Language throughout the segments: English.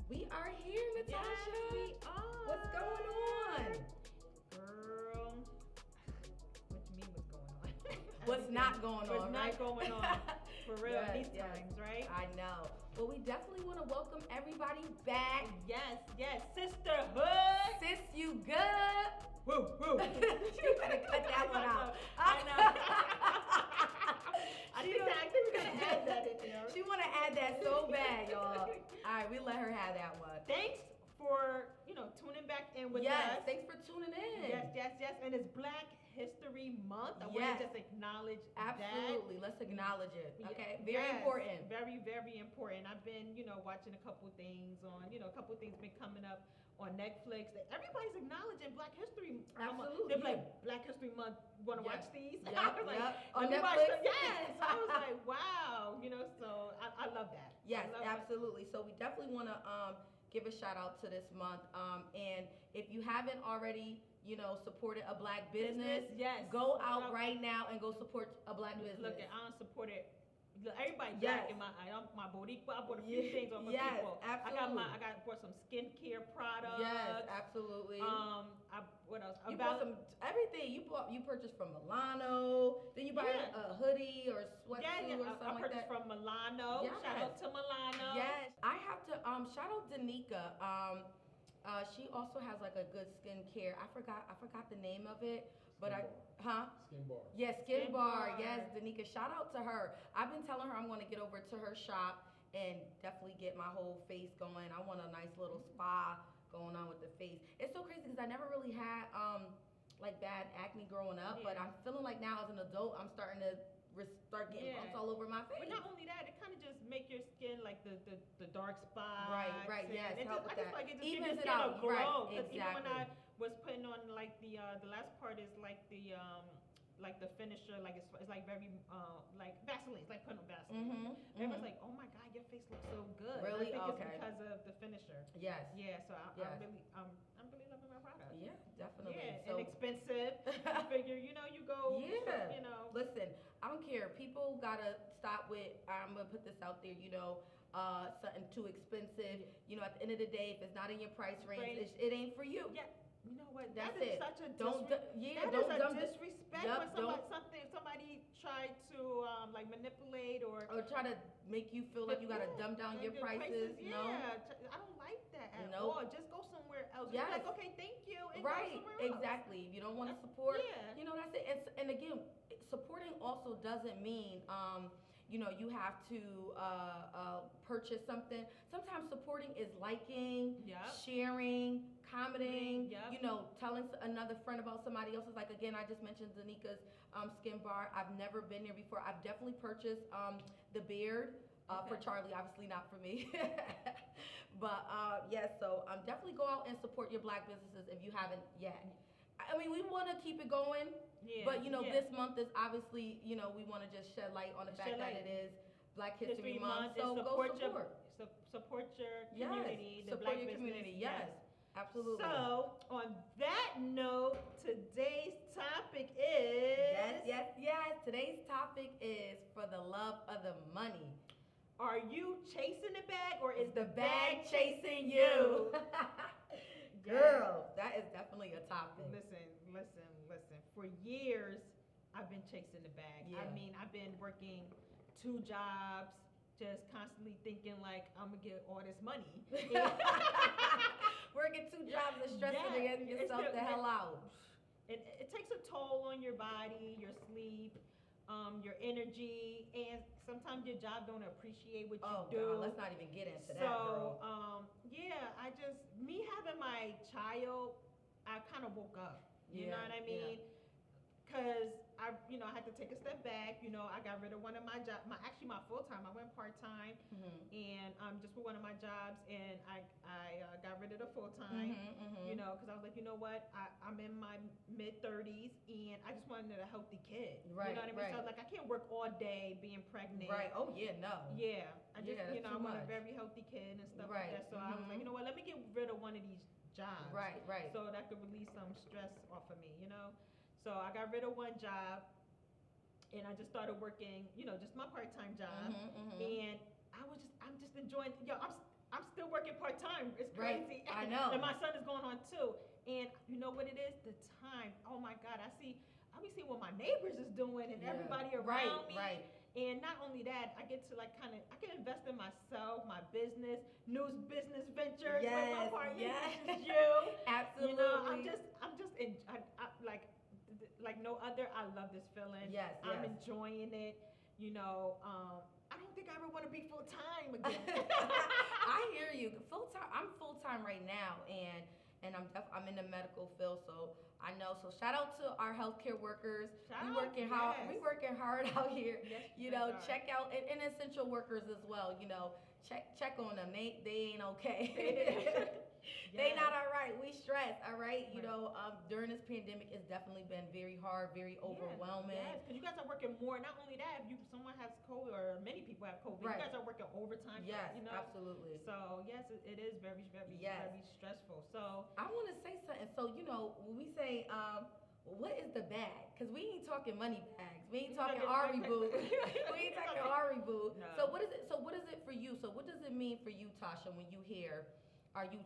We are here, Natasha. Yes, we are. What's going on? Girl, what you mean what's going on? What's not going on, What's right? not going on? For real, Yes, these yes. times, right? I know. Well, we definitely want to welcome everybody back. Yes, Sisterhood. Sis, you good? Woo, woo. You better cut that one out. I know. I think we're going to add that in there. She want to add that so bad, y'all. All right, we let her have that one. Thanks for, tuning back in with Yes, us. thanks for tuning in. Yes. And it's Black History Month. I want Yes. to just acknowledge Absolutely. that. Let's acknowledge it. Yeah, Okay, very yes, important. Very, very important. I've been, watching a couple things on, a couple things been coming up on Netflix. Everybody's acknowledging Black History Month. Absolutely. They're like, Black History Month, want to watch these? Yep, I was like, yep. "Oh, On you watched Netflix? it?" Yes. I was like, wow. So I love that. Yes, I love that. absolutely. So we definitely want to give a shout out to this month. And if you haven't already, supported a Black business, Yes. go out right now and go support a Black business. Look, I don't support it. Look, everybody Yes. Black in my eye. I'm my Boricua. I bought a few things off of Yes, people. absolutely. I bought some skincare products. Yes, absolutely. What else? You bought some everything. You purchased from Milano. Then you buy a hoodie or sweatsuit or something I like purchased that. from Milano. Yes. Shout out to Milano. Yes, I have to shout out Danica. She also has like a good skincare. I forgot the name of it, but Skin bar. Yes, Skin Skin Bar. Bar. Yes, Danica. Shout out to her. I've been telling her I'm going to get over to her shop and definitely get my whole face going. I want a nice little spa going on with the face. It's so crazy because I never really had like bad acne growing up, but I'm feeling like now as an adult I'm starting to start getting bumps all over my face. But not only that, it kind of just make your skin like the dark spots. Right. Yes, help with that. Like it just Evens gives it your skin out. a glow. Right, 'Cause even when I exactly. was putting on like the last part is like the finisher, like it's like very like Vaseline. It's like putting on Vaseline. Everyone's like, oh my God, your face looks so good. Really? And I think Okay. it's because of the finisher. Yes. Yeah. So Yes. I'm really loving my product. Yeah, definitely. Yeah, So, inexpensive. I figure, you go. Yeah. Listen. Listen, I don't care. People gotta stop with. I'm gonna put this out there. Something too expensive. At the end of the day, if it's not in your price range, it ain't for you. Yeah. You know what? That's that is it. such a Don't disrespect Yup, when somebody tried to like manipulate or try to make you feel like you gotta dumb down your prices. Yeah, No. I don't like that at Nope. all. Just go somewhere else. Yes. Just be like, okay, thank you, and Right, go somewhere else. exactly. If you don't want to support, Yeah. That's it. And again, supporting also doesn't mean, you have to purchase something. Sometimes supporting is liking, Yep. sharing, commenting, Yep. telling another friend about somebody else's. Like, again, I just mentioned Danica's Skin Bar. I've never been there before. I've definitely purchased the beard. For Charlie, obviously not for me. But yes, so definitely go out and support your Black businesses if you haven't yet. I mean, we want to keep it going, but this month is obviously, we want to just shed light on the fact that it is Black History Month. So go support. Support your community, the support Black your business. community. Yes, absolutely. So on that note, today's topic is Yes. Today's topic is for the love of the money. Are you chasing the bag or is The bag chasing you? Girl, that is definitely a topic. Listen. For years, I've been chasing the bag. Yeah. I mean, I've been working 2 jobs, just constantly thinking like, I'm gonna get all this money. Working 2 jobs and stressing yourself the hell out. It takes a toll on your body, your sleep, your energy, and sometimes your job don't appreciate what you do. God, let's not even get into that, So, girl. me having my child, I kind of woke up. You know what I mean? Cause I had to take a step back. I got rid of one of my job, my full time. I went part time, and just for one of my jobs, and I got rid of the full time. Cause I was like, you know what, I'm in my mid-30s, and I just wanted a healthy kid. Right. You know what I mean? So like, I can't work all day being pregnant. Right. Oh yeah, no. Yeah. I just I want a much. very healthy kid and stuff Right. like that. So I was like, you know what, let me get rid of one of these jobs. Right. So that could release some stress off of me. So I got rid of one job, and I just started working, just my part-time job, and I'm just enjoying. I'm still working part-time. It's crazy. Right. I know. And my son is going on too. And you know what it is? The time. Oh my God! I be seeing what my neighbors is doing and everybody around me. Right. And not only that, I get to I can invest in myself, my business, new business ventures with my partner, which is you. Absolutely. I'm just like no other. I love this feeling. Yes. I'm enjoying it. I don't think I ever want to be full time again. I hear you. Full time. I'm full time right now, and I'm in the medical field, so I know. So shout out to our healthcare workers. We working hard out here. Yes, check out and essential workers as well. Check on them. They ain't okay. They not all right. We stressed, all right? During this pandemic, it's definitely been very hard, very overwhelming. Yes, because you guys are working more. Not only that, if someone has COVID, or many people have COVID, you guys are working overtime. Yes, absolutely. So, yes, it is very, very, very stressful. So, I want to say something. So, when we say, what is the bag? Because we ain't talking money bags. We ain't talking Ari Boo. We ain't talking Ari Boo. No. So, what is it for you? So, what does it mean for you, Tasha, when you hear, are you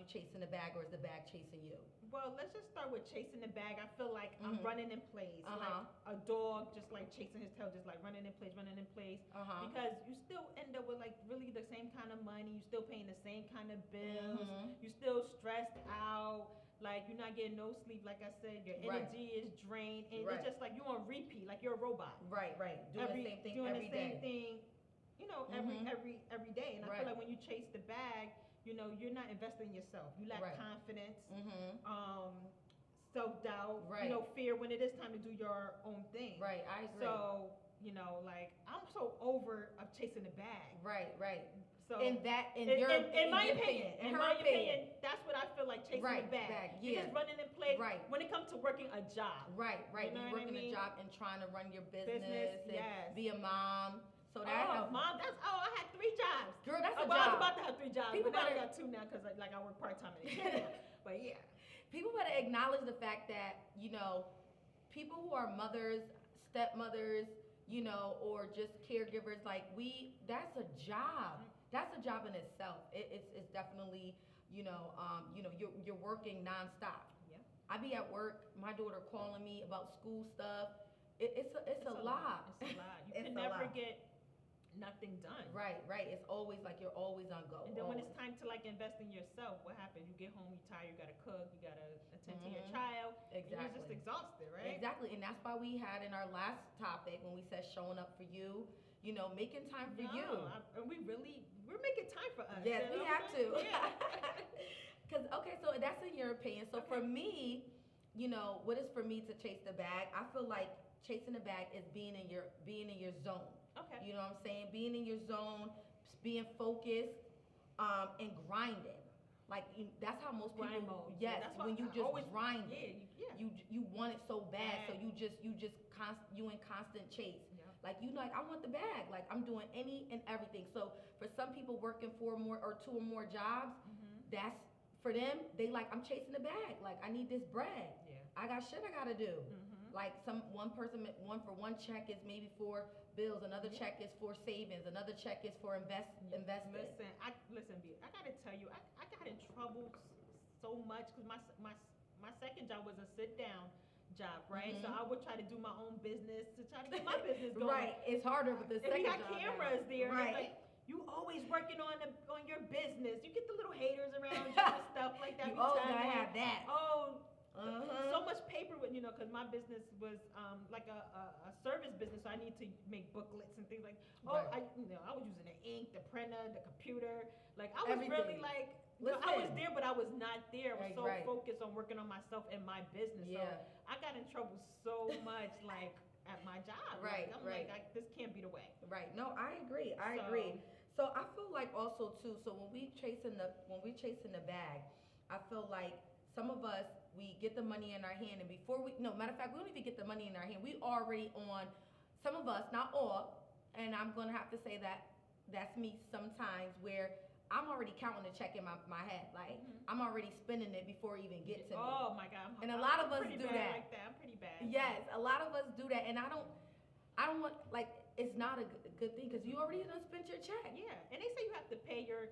chasing the bag, or is the bag chasing you? Well, let's just start with chasing the bag. I feel like I'm running in place, like a dog just like chasing his tail, just like running in place. Because you still end up with like really the same kind of money. You still paying the same kind of bills. You still stressed out. Like, you're not getting no sleep. Like I said, your energy is drained, and it's just like you're on repeat, like you're a robot. Right. Doing the same thing every day. Every day. And I feel like when you chase the bag, you're not investing in yourself. You lack confidence, self-doubt, fear when it is time to do your own thing. Right, I agree. So, I'm so over of chasing the bag. Right. So in my opinion, that's what I feel like, chasing the bag. You're just running in place. Right. When it comes to working a job. Right. You're working a job and trying to run your business and be a mom. So Mom, I had 3 jobs. Girl, that's a job. I was about to have 3 jobs. People I got 2 now because I work part-time in the But yeah. People better acknowledge the fact that, people who are mothers, stepmothers, or just caregivers, that's a job. That's a job in itself. It's definitely, you're working nonstop. Yeah. I be at work, my daughter calling me about school stuff. It's a lot. It's a lot. You can never get nothing done. Right. It's always like you're always on go. And then when it's time to invest in yourself, what happens? You get home, you're tired, you gotta cook, you gotta attend to your child. Exactly. And you're just exhausted, right? Exactly. And that's why we had in our last topic, when we said showing up for you, making time for you. And we're making time for us. Yes, we have to. Yeah. So that's in your opinion. So for me, what is for me to chase the bag? I feel like chasing the bag is being in your zone. Okay. You know what I'm saying? Being in your zone, being focused, and grinding. That's how most people. Mode. Yes, that's when you just grind. Yeah. You want it so bad, so you in constant chase. Yeah. I want the bag. I'm doing any and everything. So for some people working 4 more or 2 or more jobs, that's for them. I'm chasing the bag. I need this bread. Yeah. I got shit I gotta do. One for one check is maybe for bills, another check is for savings, another check is for investing. Listen, B, I gotta tell you, I got in trouble so much because my second job was a sit down job, right? So I would try to do my own business to try to get my business going. Right, it's harder with the second job. And we got cameras there. Right. You always working on your business. You get the little haters around you and stuff like that. You always gotta have that. So much paper with, because because my business was like a service business, so I need to make booklets and things like. I was using the ink, the printer, the computer. Like I was really like. I was there, but I was not there. I was so focused on working on myself and my business. So I got in trouble so much, like at my job. Right, I'm like, this can't be the way. Right. No, I agree. I agree. So I feel like also too. So when we chasing the bag, I feel like some of us, we get the money in our hand, and matter of fact, we don't even get the money in our hand. We already on. Some of us, not all, and I'm gonna have to say that that's me sometimes where. I'm already counting the check in my head. Like, I'm already spending it before it even get to me. Oh, my God. And a lot of us do that. Like that. I'm pretty bad. Yes, a lot of us do that. And I don't want, like, it's not a good thing because you already done spent your check. Yeah. And they say you have to pay your...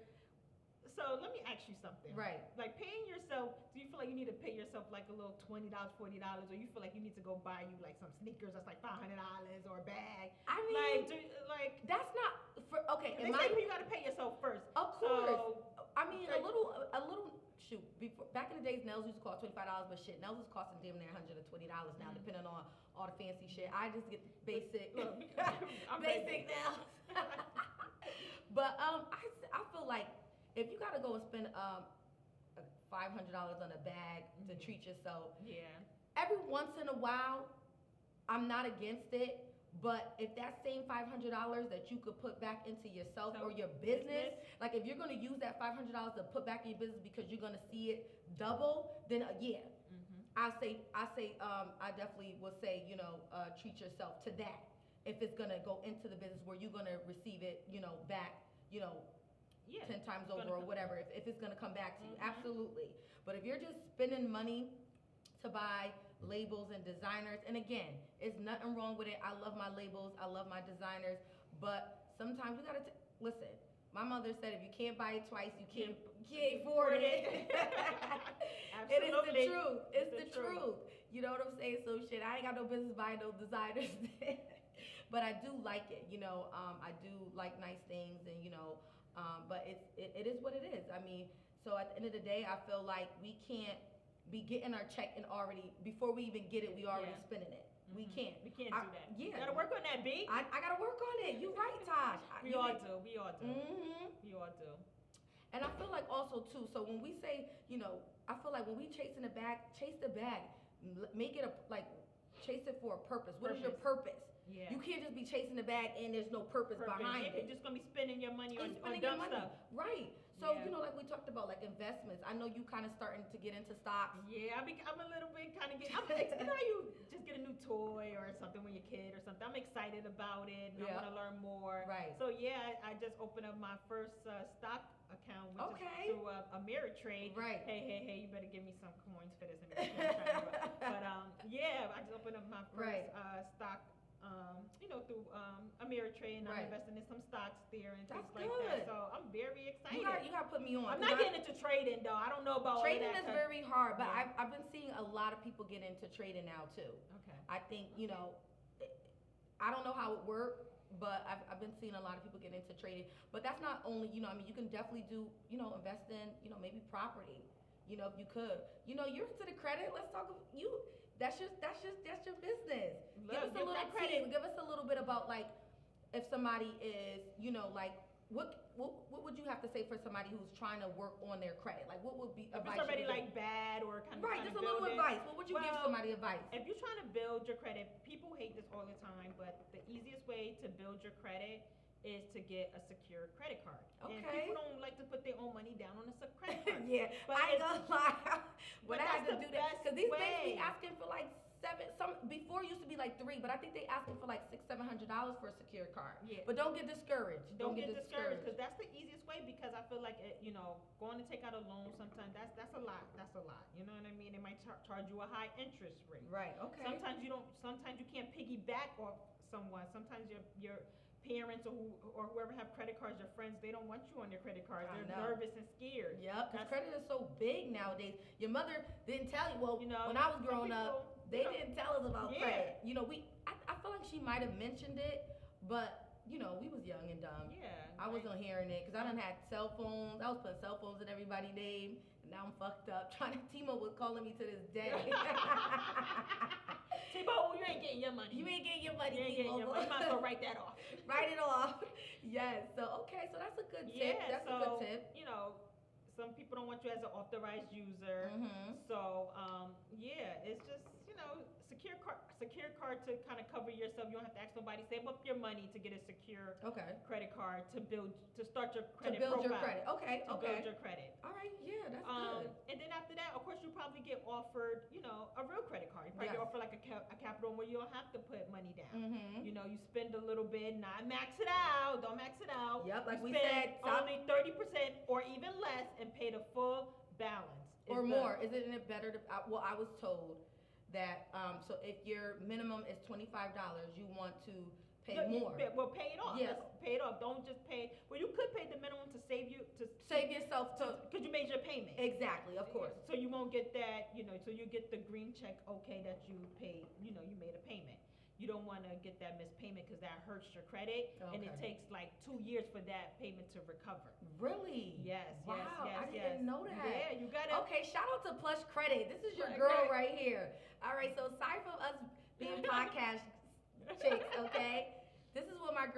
So, let me ask you something. Right. Like, paying yourself, do you feel like you need to pay yourself, like, a little $20, $40, or you feel like you need to go buy you, like, some sneakers that's, like, $500 or a bag? I mean... That's not... Okay, they say you got to pay yourself first. Of course. So, I mean, a little. Shoot. Before, back in the days, nails used to cost $25, but shit, nails is costing damn near $120 now, depending on all the fancy shit. I just get basic, basic nails. But I feel like if you gotta go and spend $500 on a bag to treat yourself, every once in a while, I'm not against it. But if that same $500 that you could put back into yourself or your business, like if you're gonna use that $500 to put back in your business because you're gonna see it double, then I definitely would say, treat yourself to that. If it's gonna go into the business where you're gonna receive it, back, 10 times over or whatever. If it's gonna come back to you, absolutely. But if you're just spending money to buy labels and designers, and again, it's nothing wrong with it. I love my labels, I love my designers, but sometimes you gotta listen. My mother said if you can't buy it twice, you can't afford it. It is the truth. It's the truth. You know what I'm saying? So shit, I ain't got no business buying no designers, but I do like it. I do like nice things, and but it is what it is. I mean, so at the end of the day, I feel like we can't be getting our check and already, before we even get it, we already spending it. We can't. We can't do that. Yeah. Gotta work on that, B. I gotta work on it. You right, Tosh. We all do. We all do. We all do. And I feel like also too, so when we say, I feel like when we chasing the bag, chase the bag. Make it chase it for a purpose. What is your purpose? Yeah. You can't just be chasing the bag and there's no purpose behind it. You're just gonna be spending your money on dumb stuff. Right. So, like we talked about, like investments. I know you kind of starting to get into stocks. Yeah, I'm a little bit kind of you just get a new toy or something when you're a kid or something. I'm excited about it, and I want to learn more. Right. So, I just opened up my first stock account, which is through Ameritrade. Right. Hey, you better give me some coins for this. But, I just opened up my first stock through Ameritrade, and I'm investing in some stocks there and things like that. So I'm very excited. You got to put me on. I'm not getting into trading though. I don't know about trading. Is very hard, but I've been seeing a lot of people get into trading now too. Okay. I think I don't know how it works, but I've been seeing a lot of people get into trading. But that's not only you can definitely do invest in maybe property. If you could, you're into the credit. Let's talk. That's your business. Give us a little credit. Give us a little bit about like if somebody is like what would you have to say for somebody who's trying to work on their credit? Like what would be advice? If it's already like bad or kind of just a little advice. What would you give somebody advice? If you're trying to build your credit, people hate this all the time, but the easiest way to build your credit is to get a secure credit card. Okay. And people don't like to put their own money down on a credit card. But I ain't gonna lie. But I had to do that because these banks be asking for like before it used to be like $3, but I think they asking for like $600-700 for a secure card. Yeah. But don't get discouraged. Don't get discouraged because that's the easiest way. Because I feel like going to take out a loan sometimes that's a lot. That's a lot. You know what I mean? They might charge you a high interest rate. Right. Okay. Sometimes you can't piggyback off someone. Sometimes your parents or whoever have credit cards, your friends, they don't want you on their credit cards. They're nervous and scared. Yep, because credit is so big nowadays. Your mother didn't tell you. Well, when I was growing up, they didn't tell us about credit. I feel like she might have mentioned it, but we was young and dumb. Yeah. I wasn't hearing it because I done had cell phones. I was putting cell phones in everybody's name. And now I'm fucked up. T-Mobile was calling me to this day. T-Mobile, you ain't getting your money. You ain't getting your money, You ain't getting your money. You might as well write that off. Write it off. Yes. So, okay. So that's a good tip. Yeah, That's a good tip. Some people don't want you as an authorized user. Mm-hmm. So, it's just, secure card to kind of cover yourself. You don't have to ask nobody. Save up your money to get a secure credit card to start your credit profile. Your credit. Okay. To build your credit. All right. Yeah, that's good. And then after that, of course, you probably get offered, a real credit card. You probably get offered like a capital where you don't have to put money down. Mm-hmm. You spend a little bit, not max it out. Don't max it out. Yep, like you we said, only 30% or even less and pay the full balance. Or more. Isn't it better to? I was told that so if your minimum is $25, you want to pay more. Well, pay it off. Yes. Pay it off. Don't just pay. Well, you could pay the minimum to save yourself because you made your payment. Exactly, of course. So you won't get that. So you get the green check. Okay, that you paid. You made a payment. You don't want to get that missed payment because that hurts your credit, and it takes like 2 years for that payment to recover. Really? Yes. Wow, yes, I didn't know that. Yeah, you got it. Okay, shout out to Plush Credit. This is your girl right here. All right, so aside from us being podcast chicks, okay, this is what my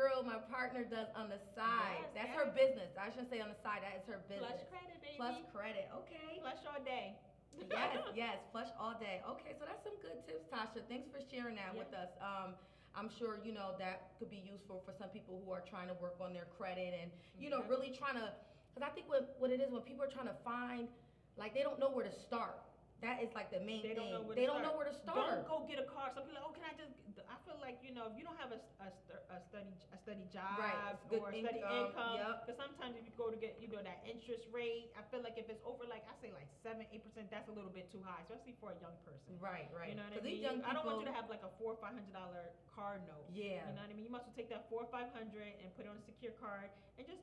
partner does on the side. Yes, That's her business. I shouldn't say on the side. That is her business. Plush Credit, baby. Plush Credit. Okay. Plush all day. Yes, plush all day. Okay, so that's some good tips, Tasha. Thanks for sharing that with us. I'm sure that could be useful for some people who are trying to work on their credit and really trying to. Because I think what it is when people are trying to find, like, they don't know where to start. That is like the main thing. They don't know where to start. Don't go get a car. Some people are like, can I just? I feel like if you don't have a steady job or steady income, because sometimes if you go to get that interest rate, I feel like if it's over like I say like 7-8%, that's a little bit too high, especially for a young person. Right. You know what I mean? Young people, I don't want you to have like a $400 or $500 car note. Yeah. You know what I mean? You must take that $400 or $500 and put it on a secure card and just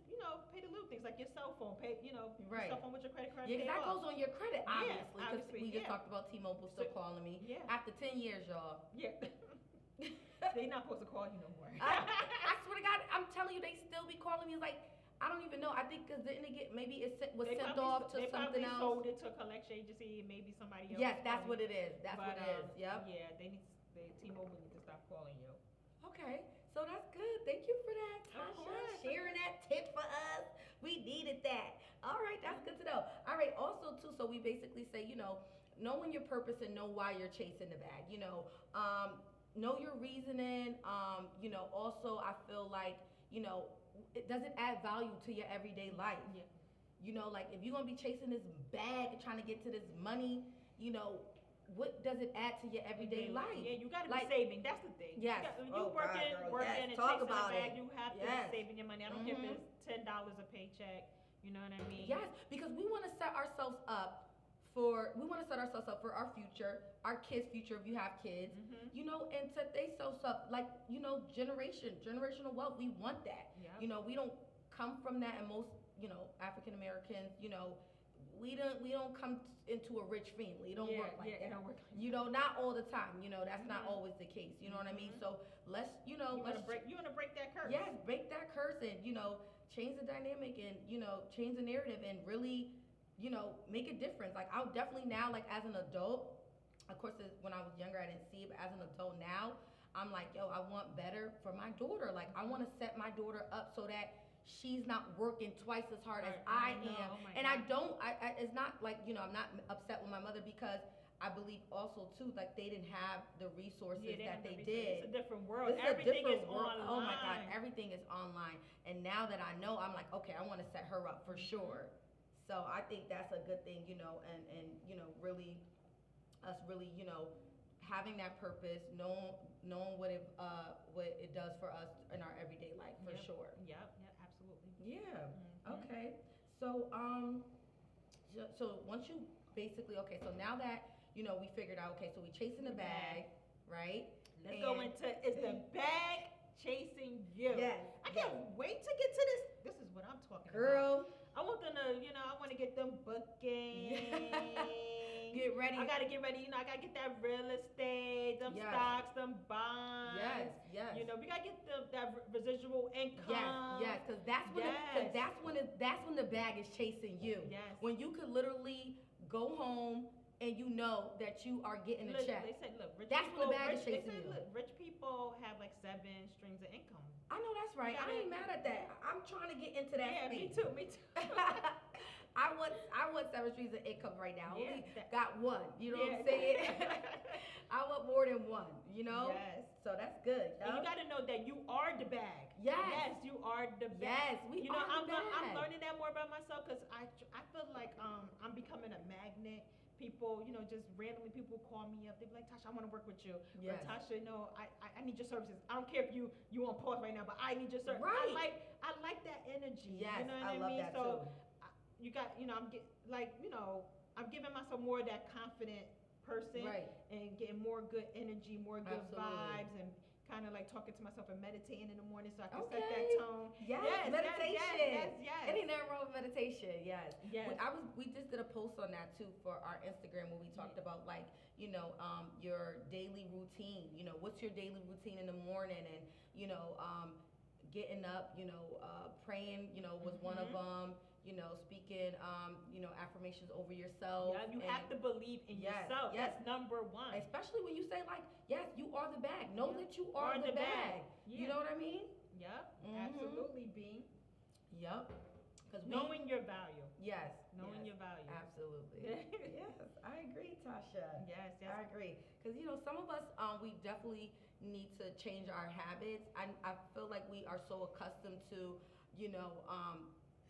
pay the little things like your cell phone, pay your cell phone with your credit card. Yeah, because that goes on your credit, obviously. Because we just talked about T-Mobile still calling me. Yeah. After 10 years, y'all. Yeah. They not supposed to call you no more. I swear to God, I'm telling you, they still be calling me like, I don't even know. I think because didn't it get, maybe it was sent off to something else. They sold it to a collection agency, maybe somebody else. Yes, that's what it is. That's what it is. Yep. Yeah, T-Mobile need to stop calling you. Okay, so that's good. Thank you for that, Tasha. Sharing that tip for us. We needed that. All right, that's good to know. All right, also too, so we basically say, knowing your purpose and know why you're chasing the bag. Know your reasoning. Also I feel like, it doesn't add value to your everyday life. Yeah. Like if you're gonna be chasing this bag and trying to get to this money, what does it add to your everyday life? Yeah, you gotta be saving. That's the thing. Yes. Working and talk chasing about the bag, you have to be saving your money. I don't care if it's $10 a paycheck. You know what I mean? Yes, because we want to set ourselves up for our future, our kids' future if you have kids, and set themselves up like, generational wealth. We want that. Yep. We don't come from that, and most, African Americans, we don't come into a rich family. It don't work like that. It don't work like that. Not all the time. That's not always the case. You know what I mean? So let's, you want to break that curse. Yes, break that curse and, change the dynamic and, change the narrative and really, make a difference. Like I'll definitely now, like as an adult, of course, when I was younger, I didn't see it, but as an adult now, I'm like, I want better for my daughter. Like I want to set my daughter up so that she's not working twice as hard as I am. And I don't, it's not like, I'm not upset with my mother because I believe also too, like they didn't have the resources that they did. It's a different world. Everything is online. Oh my God, everything is online. And now that I know, I'm like, okay, I want to set her up for sure. So I think that's a good thing, and really, us really, having that purpose, knowing what it does for us in our everyday life for sure. Yep, absolutely. Yeah. Mm-hmm. Okay. So so once you basically so now that we figured out so we chasing the bag, right? Let's go into is the bag chasing you. Yes. I can't wait to get to this. This is what I'm talking about. Girl, I want them to, I want to get them booking. Get ready. I gotta get ready. I gotta get that real estate, them stocks, them bonds. Yes. We gotta get that residual income. Yes. Because that's when the bag is chasing you. Yes. When you could literally go home and you know that you are getting a check. They said, look, that's when the bag is chasing you. Look, rich people have like 7 streams of income. I know that's right. I ain't mad at that. I'm trying to get into that space. Me too. I want 7 streams of income right now. Yeah, only got one. You know what I'm saying? I want more than one. Yes. So that's good. And you got to know that you are the bag. Yes, you are the bag. Yes, we are the bag. I'm learning that more about myself because I feel like I'm becoming a magnet. People, just randomly people call me up. They be like, Tasha, I want to work with you. Yes. Or, Tasha, I need your services. I don't care if you on pause right now, but I need your service. Right. I like that energy. Yes, you know what I love mean? that so too. you got, I'm giving myself more of that confident person, right, and getting more good energy, more good Absolutely. vibes, and kind of like talking to myself and meditating in the morning so I can Okay. set that tone. Yes, meditation. Yes. Ain't nothing wrong with meditation. Yes. Yes. We just did a post on that too for our Instagram where we talked about like your daily routine. What's your daily routine in the morning, and getting up. Praying. Was one of them. Speaking, affirmations over yourself. Yeah, you have to believe in yourself. Yes. That's number one. Especially when you say like, yes, you are the bag. Know that you are the bag. Yeah. You know what I mean? Yep. Mhm. Absolutely, B. Yep. Because knowing your value. Yes. Knowing your value. Absolutely. Yes, I agree, Tasha. Yes. I agree. Because some of us, we definitely need to change our habits. I feel like we are so accustomed to,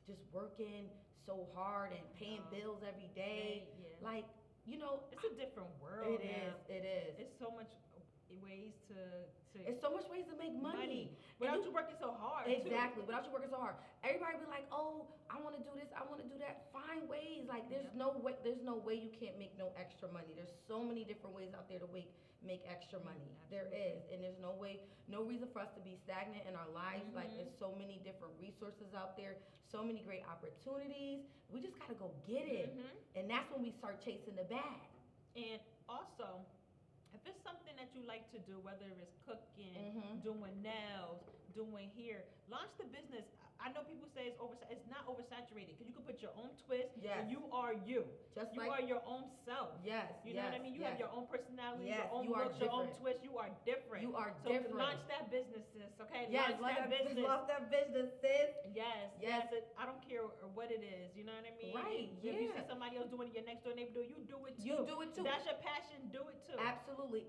just working so hard and paying bills every day. Yeah. Like, it's a different world. It is. It's so much ways to It's so much ways to make money. Without you working so hard. Exactly. Too. Without you working so hard. Everybody be like, oh, I want to do this. I want to do that. Find ways. Like there's no way you can't make no extra money. There's so many different ways out there to make extra money. There is. And there's no reason for us to be stagnant in our lives. Like there's so many different resources out there, so many great opportunities. We just got to go get it. And that's when we start chasing the bag. And also, if it's something that you like to do, whether it's cooking, doing nails, doing hair, launch the business. I know people say it's not oversaturated because you can put your own twist. Yes. And you are you. You are your own self. Yes. You know what I mean? You have your own personality, yes. your own looks, your own twist. You are different. You are so different. Launch that business, sis. Okay. Yes. Launch that business. Launch that business, sis. Yes. I don't care what it is. You know what I mean? Right. If you see somebody else doing it, your next door neighbor do it, you do it too. You do it too. That's your passion. Do it too. Absolutely.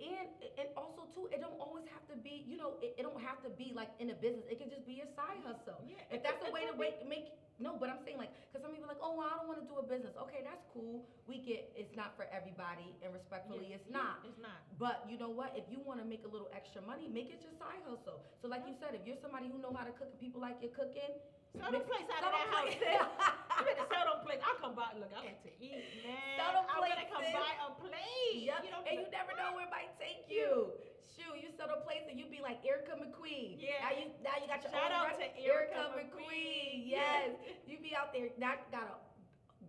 And also too, it don't always have to be. It don't have to be like in a business. It can just be a side hustle. Yeah. If that's a way to make. No, but I'm saying like, because some people are like, oh, well, I don't want to do a business. Okay, that's cool. We get it's not for everybody, and respectfully, it's not. It's not. But you know what? If you want to make a little extra money, make it your side hustle. So like you said, if you're somebody who know how to cook and people like your cooking, sell the place out of that house. You better sell them plates. I'll come by. Look, I like to eat, man. Sell them plates. I'm gonna come buy a plate. Yep. And you never know where it might take you. Shoot, you sell a place and you be like Erica McQueen. Yeah. Now you got your Shout own out to Erica McQueen. Yes. You be out there. Now got a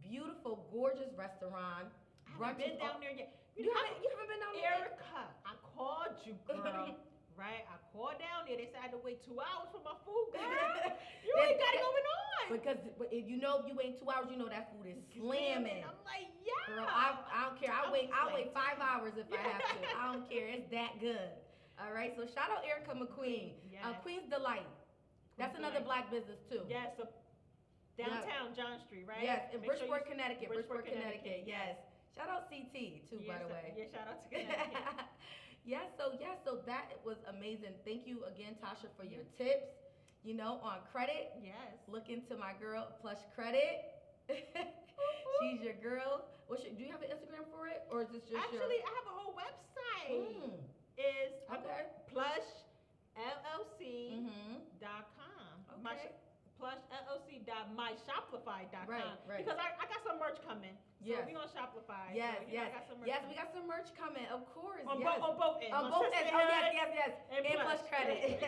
beautiful, gorgeous restaurant. I haven't been down there yet. You haven't been down there? Erica, I called you, girl. Right? I called down there. They said I had to wait 2 hours for my food, girl. You ain't got it going on. Because if you wait 2 hours, that food is slamming. I'm like, yeah. Girl, I don't care. I'll wait 5 hours if I have to. I don't care. It's that good. All right. So shout out Erica McQueen. Yes. Queen's Delight. That's another black business too. Yes. So downtown John Street, right? Yes. In Bridgeport, Connecticut. Bridgeport, Connecticut. Yes. Shout out CT too, by the way. Yeah. Shout out to Connecticut. Yes. So that was amazing. Thank you again, Tasha, for your tips. On credit. Yes. Look into my girl, Plush Credit. She's your girl. Do you have an Instagram for it, or is this just Actually, I have a whole website. Is plushllc.com. Okay. Plushllc.myshopify.com. Right. Because I got some merch coming. So we on Shopify. Yes. So, I got some merch coming. We got some merch coming. Of course. On both ends. On both ends. Oh yes. And Plush Credit.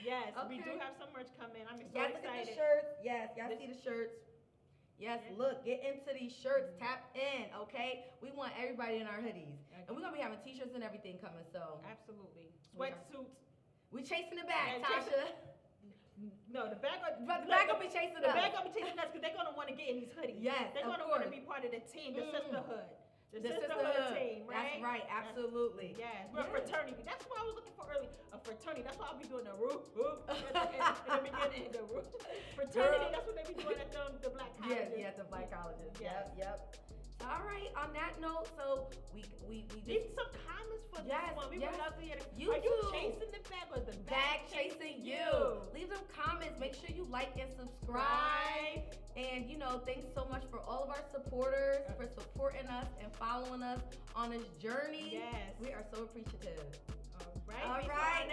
Yes. Okay. We do have some merch coming. I'm so excited. Look at the shirts. Yes. Y'all see the shirts. Yes, look, get into these shirts, tap in, okay? We want everybody in our hoodies. Okay. And we're going to be having t-shirts and everything coming, so. Absolutely. Sweatsuits. We chasing the bag, Tasha. No, the bag going to be chasing us. The bag going to be chasing us because they're going to want to get in these hoodies. Yes, they're going to want to be part of the team, the Sisterhood. The Sisterhood team, right? That's right, absolutely. Yes, we're a fraternity. That's what I was looking for earlier. A fraternity. That's why I'll be doing the roof in the beginning. The roof fraternity. That's what they be doing at the black colleges. Yeah, at the black colleges. Yes. Yep. All right. On that note, so we just leave some comments for this one. We would love to hear it. Are you chasing the bag or the bag chasing you? Leave some comments. Make sure you like and subscribe. And thanks so much for all of our supporters for supporting us and following us on this journey. Yes, we are so appreciative. All right.